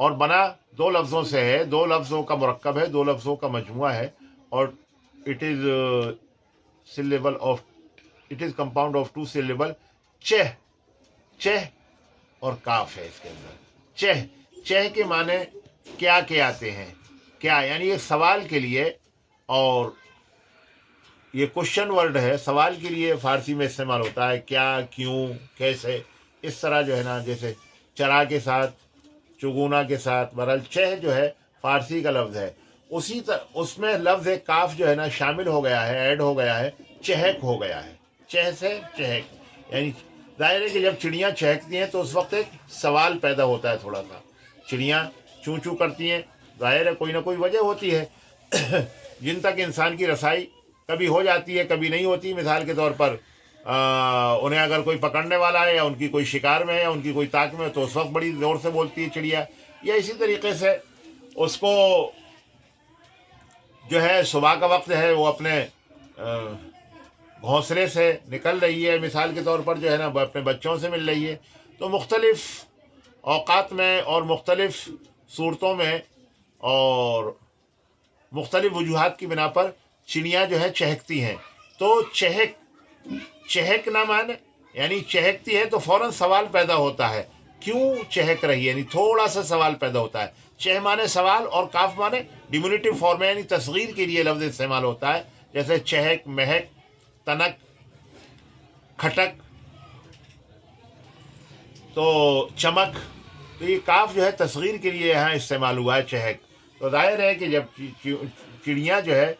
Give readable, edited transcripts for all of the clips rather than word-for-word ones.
اور بنا دو لفظوں سے ہے، دو لفظوں کا مرکب ہے، دو لفظوں کا مجموعہ ہے، اور it is syllable of it is compound of two syllable چہ، چہ اور کاف ہے اس کے اندر۔ چہ، چہ کے معنی کیا کے آتے ہیں، کیا یعنی ایک سوال کے لیے، اور یہ کوشچن ورڈ ہے، سوال کے لیے فارسی میں استعمال ہوتا ہے، کیا، کیوں، کیسے، اس طرح جو ہے نا، جیسے چرا کے ساتھ، چگونا کے ساتھ، بہرحال چہ جو ہے فارسی کا لفظ ہے، اسی طرح اس میں لفظ ایک کاف جو ہے نا شامل ہو گیا ہے، ایڈ ہو گیا ہے، چہک ہو گیا ہے، چہ سے چہک، یعنی ظاہر ہے کہ جب چڑیاں چہکتی ہیں تو اس وقت ایک سوال پیدا ہوتا ہے تھوڑا سا، چڑیاں چوں چوں کرتی ہیں، ظاہر ہے کوئی نہ کوئی وجہ ہوتی ہے جن تک انسان کی رسائی کبھی ہو جاتی ہے، کبھی نہیں ہوتی۔ مثال کے طور پر انہیں اگر کوئی پکڑنے والا ہے، یا ان کی کوئی شکار میں ہے، یا ان کی کوئی طاق میں ہے، تو اس وقت بڑی زور سے بولتی ہے چڑیا، یا اسی طریقے سے اس کو جو ہے صبح کا وقت ہے، وہ اپنے گھونسلے سے نکل رہی ہے، مثال کے طور پر جو ہے نا اپنے بچوں سے مل رہی ہے، تو مختلف اوقات میں اور مختلف صورتوں میں اور مختلف وجوہات کی بنا پر چڑیاں جو ہے چہکتی ہیں۔ تو چہک، چہکنا مانے یعنی چہکتی ہے تو فوراً سوال پیدا ہوتا ہے، کیوں چہک رہی ہے، یعنی تھوڑا سا سوال پیدا ہوتا ہے۔ چہ مانے سوال، اور کاف مانے ڈیمونیٹو فارم ہے، یعنی تصغیر کے لیے لفظ استعمال ہوتا ہے، جیسے چہک، مہک، تنک، کھٹک، تو چمک، تو یہ کاف جو ہے تصغیر کے لیے یہاں استعمال ہوا ہے، چہک۔ تو ظاہر ہے کہ جب چڑیاں جو ہے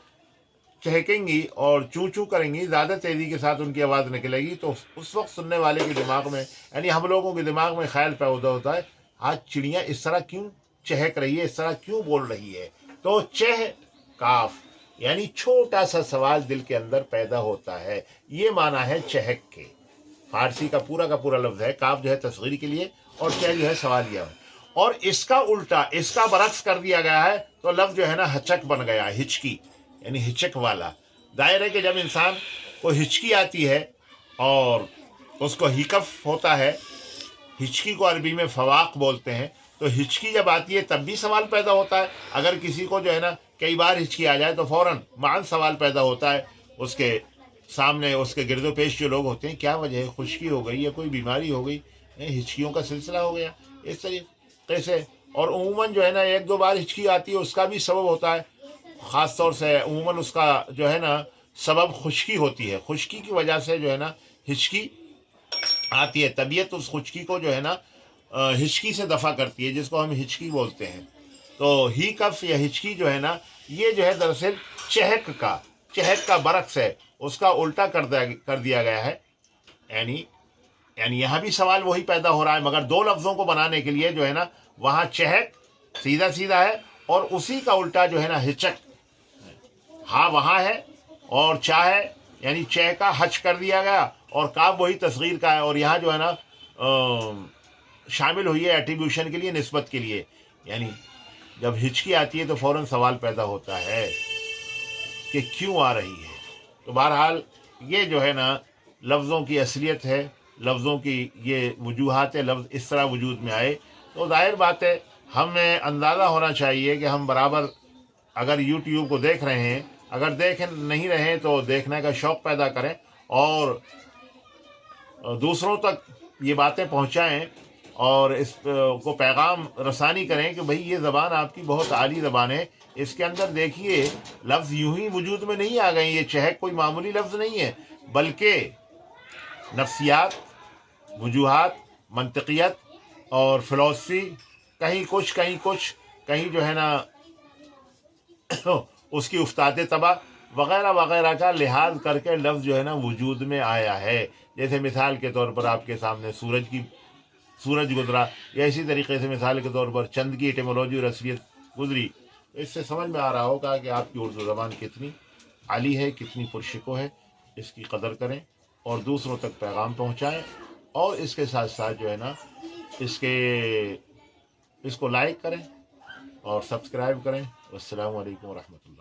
چہکیں گی اور چوں چوں کریں گی، زیادہ تیزی کے ساتھ ان کی آواز نکلے گی، تو اس وقت سننے والے کے دماغ میں، یعنی ہم لوگوں کے دماغ میں خیال پیدا ہوتا ہے، آج چڑیاں اس طرح کیوں چہک رہی ہے، اس طرح کیوں بول رہی ہے۔ تو چہ کاف یعنی چھوٹا سا سوال دل کے اندر پیدا ہوتا ہے، یہ معنی ہے چہک کے۔ فارسی کا پورا لفظ ہے، کاف جو ہے تصغیر کے لیے، اور چہ جو ہے سوالیہ، اور اس کا الٹا، اس کا برعکس کر دیا گیا ہے، تو لفظ جو ہے نا ہچک بن گیا، ہچکی، یعنی ہچک والا۔ ظاہر ہے کہ جب انسان کو ہچکی آتی ہے اور اس کو ہیکف ہوتا ہے، ہچکی کو عربی میں فواق بولتے ہیں، تو ہچکی جب آتی ہے تب بھی سوال پیدا ہوتا ہے۔ اگر کسی کو جو ہے نا کئی بار ہچکی آ جائے تو فوراً معاً سوال پیدا ہوتا ہے، اس کے سامنے اس کے گرد و پیش جو لوگ ہوتے ہیں، کیا وجہ ہے، خشکی ہو گئی یا کوئی بیماری ہو گئی، ہچکیوں کا سلسلہ ہو گیا، اس طریقے سے۔ اور عموماً جو ہے نا ایک دو بار ہچکی آتی ہے، اس کا بھی سبب ہوتا ہے، خاص طور سے عموماً اس کا جو ہے نا سبب خشکی ہوتی ہے، خشکی کی وجہ سے جو ہے نا ہچکی آتی ہے، طبیعت اس خشکی کو جو ہے نا ہچکی سے دفع کرتی ہے، جس کو ہم ہچکی بولتے ہیں۔ تو ہی کف یا ہچکی جو ہے نا، یہ جو ہے دراصل چہک کا برعکس ہے، اس کا الٹا کر دیا گیا ہے، یعنی یہاں بھی سوال وہی پیدا ہو رہا ہے، مگر دو لفظوں کو بنانے کے لیے جو ہے نا وہاں چہک سیدھا سیدھا ہے، اور اسی کا الٹا جو ہے نا ہچک، ہاں وہاں ہے، اور چاہ ہے، یعنی چہ کا حج کر دیا گیا، اور کاف وہی تصغیر کا ہے، اور یہاں جو ہے نا شامل ہوئی ہے ایٹریبیوشن کے لیے، نسبت کے لیے، یعنی جب ہچکی آتی ہے تو فوراً سوال پیدا ہوتا ہے کہ کیوں آ رہی ہے۔ تو بہرحال یہ جو ہے نا لفظوں کی اصلیت ہے، لفظوں کی یہ وجوہات ہے، لفظ اس طرح وجود میں آئے، تو ظاہر بات ہے ہمیں اندازہ ہونا چاہیے کہ ہم برابر اگر یوٹیوب کو دیکھ رہے ہیں، اگر دیکھ نہیں رہے ہیں تو دیکھنے کا شوق پیدا کریں، اور دوسروں تک یہ باتیں پہنچائیں، اور اس کو پیغام رسانی کریں کہ بھئی یہ زبان آپ کی بہت عالی زبان ہے، اس کے اندر دیکھیے لفظ یوں ہی وجود میں نہیں آ گئے، یہ چہک کوئی معمولی لفظ نہیں ہے، بلکہ نفسیات، وجوہات، منطقیت اور فلسفی، کہیں کچھ کہیں جو ہے نا اس کی افتاد طبع وغیرہ وغیرہ کا لحاظ کر کے لفظ جو ہے نا وجود میں آیا ہے۔ جیسے مثال کے طور پر آپ کے سامنے سورج گزرا، یا اسی طریقے سے مثال کے طور پر چند کی ایٹیمولوجی اور اصلیت گزری، اس سے سمجھ میں آ رہا ہوگا کہ آپ کی اردو زبان کتنی عالی ہے، کتنی پرشکو ہے۔ اس کی قدر کریں اور دوسروں تک پیغام پہنچائیں، اور اس کے ساتھ ساتھ جو ہے نا اس کو لائک کریں اور سبسکرائب کریں۔ والسلام علیکم ورحمۃ اللہ۔